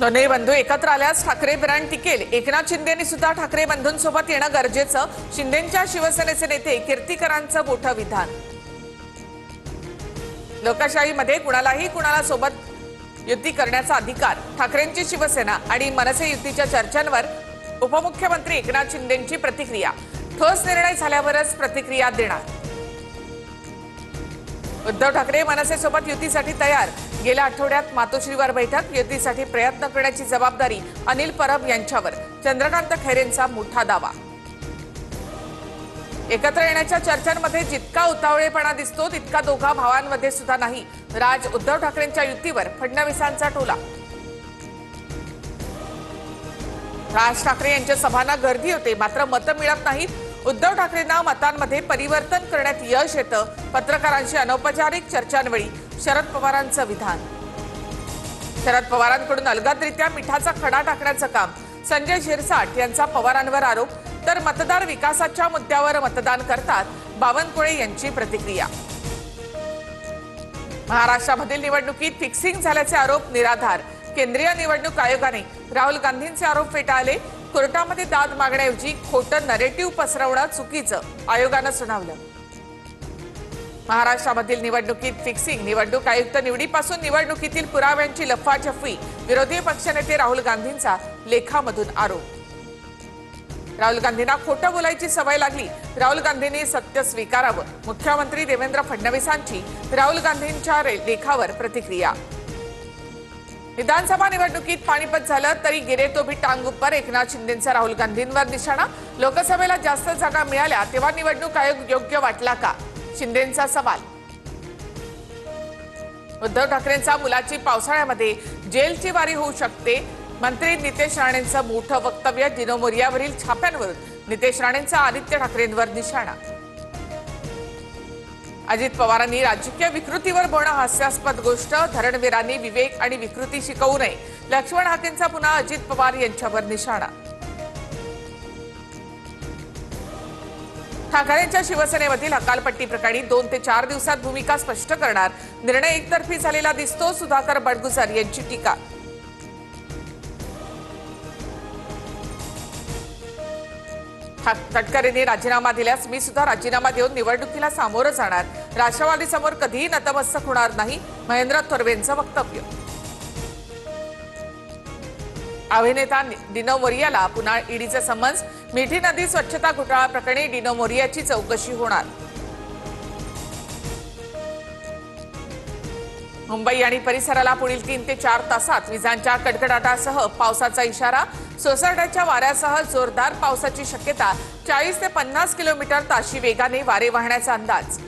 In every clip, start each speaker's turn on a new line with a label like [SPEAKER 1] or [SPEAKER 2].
[SPEAKER 1] दोन्ही बंधू एकत्र आल्यास ठाकरे ब्रँड टिकेल। एकनाथ शिंदेंनी सुद्धा ठाकरे बंधूंसोबत येणं गरजेचं। शिंदेंच्या शिवसेनेचे नेते कीर्तिकरांचं मोठं विधान। लोकशाहीमध्ये कुणालाही कुणाला सोबत युती करण्याचा अधिकार। ठाकरेंची शिवसेना आणि मनसे युतीच्या चर्चांवर उपमुख्यमंत्री एकनाथ शिंदेंची प्रतिक्रिया। ठोस निर्णय झाल्यावरच प्रतिक्रिया देणार। उद्धव ठाकरे मनसेसोबत युतीसाठी तयार। गेल्या आठवड्यात मातोश्रीवर बैठक। युतीसाठी प्रयत्न करण्याची जबाबदारी अनिल परब यांच्यावर। चंद्रकांत खैरेंचा मोठा दावा। एकत्र येण्याच्या चर्चांमध्ये जितका उतावळेपणा दिसतो तितका दोघा भावांमध्ये सुद्धा नाही। राज उद्धव ठाकरेंच्या युतीवर फडणवीसांचा टोला। राज ठाकरे यांच्या सभांना गर्दी होते, मात्र मतं मिळत नाहीत। उद्धव ठाकरेंना मतांमध्ये परिवर्तन करण्यात यश येतं। पत्रकारांशी अनौपचारिक चर्चांवेळी शरद पवारांचं विधान। शरद पवारांकडून अलगदरित्या मिठाचा खडा टाकण्याचं काम। संजय शिरसाट यांचा पवारांवर आरोप, तर मतदार विकासाच्या मुद्द्यावर मतदान करतात। बावनकुळे यांची प्रतिक्रिया। महाराष्ट्रामधील निवडणुकीत फिक्सिंग झाल्याचे आरोप निराधार। केंद्रीय निवडणूक आयोगाने राहुल गांधींचे आरोप फेटाळले। कोर्टामध्ये दाद मागण्याऐवजी खोटं नरेटिव्ह पसरवणं चुकीचं, आयोगानं सुनावलं। महाराष्ट्रामधील निवडणुकीत फिक्सिंग। निवडणूक आयुक्त निवडीपासून निवडणुकीतील पुराव्यांची लफाछफी। विरोधी पक्षनेते राहुल गांधींचा लेखामधून आरोप। राहुल गांधींना खोटं बोलायची सवय लागली। राहुल गांधींनी सत्य स्वीकारावं। मुख्यमंत्री देवेंद्र फडणवीसांची राहुल गांधींच्या लेखावर प्रतिक्रिया। विधानसभा निवडणुकीत पाणीपत झालं तरी गिरे तो भी टांग ऊपर। एकनाथ शिंदेंचा राहुल गांधींवर निशाणा। लोकसभेला जास्त जागा मिळाल्या तेव्हा निवडणूक आयोग योग्य वाटला का, शिंदेंचा सवाल। उद्धव ठाकरेंचा मुलाची पावसाळ्यामध्ये जेलची वारी होऊ शकते। मंत्री नितेश राणेंचं मोठं वक्तव्य। दिनो मोरियावरील छाप्यांवरून नितेश राणेंचा आदित्य ठाकरेंवर निशाणा। अजित पवारांनी राजकीय विकृतीवर बोलणं हास्यास्पद गोष्ट। धरणवीरांनी विवेक आणि विकृती शिकवू नये। लक्ष्मण हाकेंचा पुन्हा अजित पवार यांच्यावर निशाणा। ठाकरेंच्या शिवसेनेमधील हकालपट्टी प्रकरणी 2 ते 4 दिवसात भूमिका स्पष्ट करणार। निर्णय एकतर्फी झालेला दिसतो। सुधाकर बडगुजर यांची टीका। तटकरेंनी राजीनामा दिल्यास मी सुद्धा राजीनामा देऊन निवडणुकीला सामोरं जाणार। राष्ट्रवादी समोर कधीही नतमस्तक होणार नाही, महेंद्र थोरवेंचं वक्तव्य। अभिनेता डिनो मोरियाला पुन्हा ईडीचं समन्स। मिठी नदी स्वच्छता घोटाळा प्रकरणी डिनो मोरियाची चौकशी होणार। मुंबई आणि परिसराला पुढील 3 ते 4 तासात विजांच्या कडकडाटासह पावसाचा इशारा। सोसाट्याच्या वाऱ्यासह जोरदार पावसाची शक्यता। 40 ते 50 किलोमीटर ताशी वेगाने वारे वाहण्याचा अंदाज।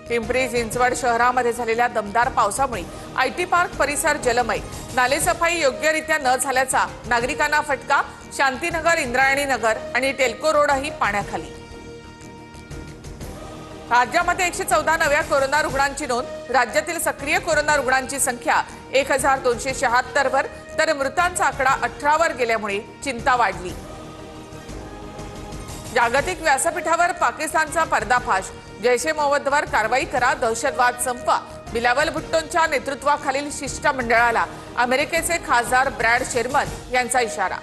[SPEAKER 1] पिंपरी चिंचवड शहरामध्ये झालेल्या दमदार पावसामुळे आयटी पार्क परिसर जलमय। नालेसफाई योग्यरित्या न झाल्याचा नागरिकांना फटका। शांतीनगर, इंद्रायणी नगर आणि टेल्को रोडही पाण्याखाली। राज्यामध्ये 114 नव्या कोरोना रुग्णांची नोंद। राज्यातील सक्रिय कोरोना रुग्णांची संख्या 1276 वर, तर मृतांचा आकडा 18 वर गेल्यामुळे चिंता वाढली। जागतिक व्यासपीठावर पाकिस्तानचा पर्दाफाश। जैश-ए मोहम्मदवर कारवाई करा, दहशतवाद संपवा। बिलावल भुट्टोंच्या नेतृत्वाखालील शिष्टमंडळाला अमेरिकेचे खासदार ब्रॅड शेरमन यांचा इशारा।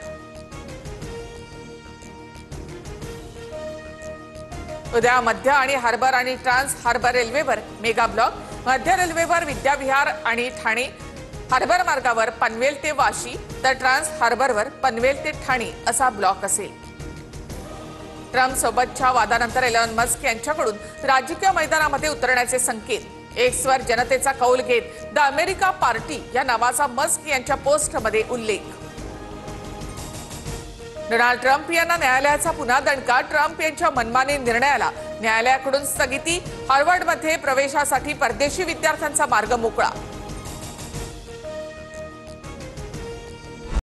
[SPEAKER 1] उद्या मध्य आणि हार्बर आणि ट्रान्स हार्बर रेल्वेवर मेगा ब्लॉक। मध्य रेल्वेवर विद्याविहार आणि ठाणे, हार्बर मार्गावर पनवेल ते वाशी, तर ट्रान्स हार्बरवर पनवेल ते ठाणे असा ब्लॉक असेल। ट्रम्प सोबतच्या वादानंतर एलॉन मस्क यांच्याकडून राजकीय मैदानामध्ये उतरण्याचे संकेत। एक्सवर जनतेचा कौल घेत द अमेरिका पार्टी या नावाचा मस्क यांच्या पोस्टमध्ये उल्लेख। डोनाल्ड ट्रम्प यांना न्यायालयाचा पुन्हा दणका। ट्रम्प यांच्या मनमानी निर्णयाला न्यायालयाकडून स्थगिती। हार्वर्डमध्ये प्रवेशासाठी परदेशी विद्यार्थ्यांचा मार्ग मोकळा।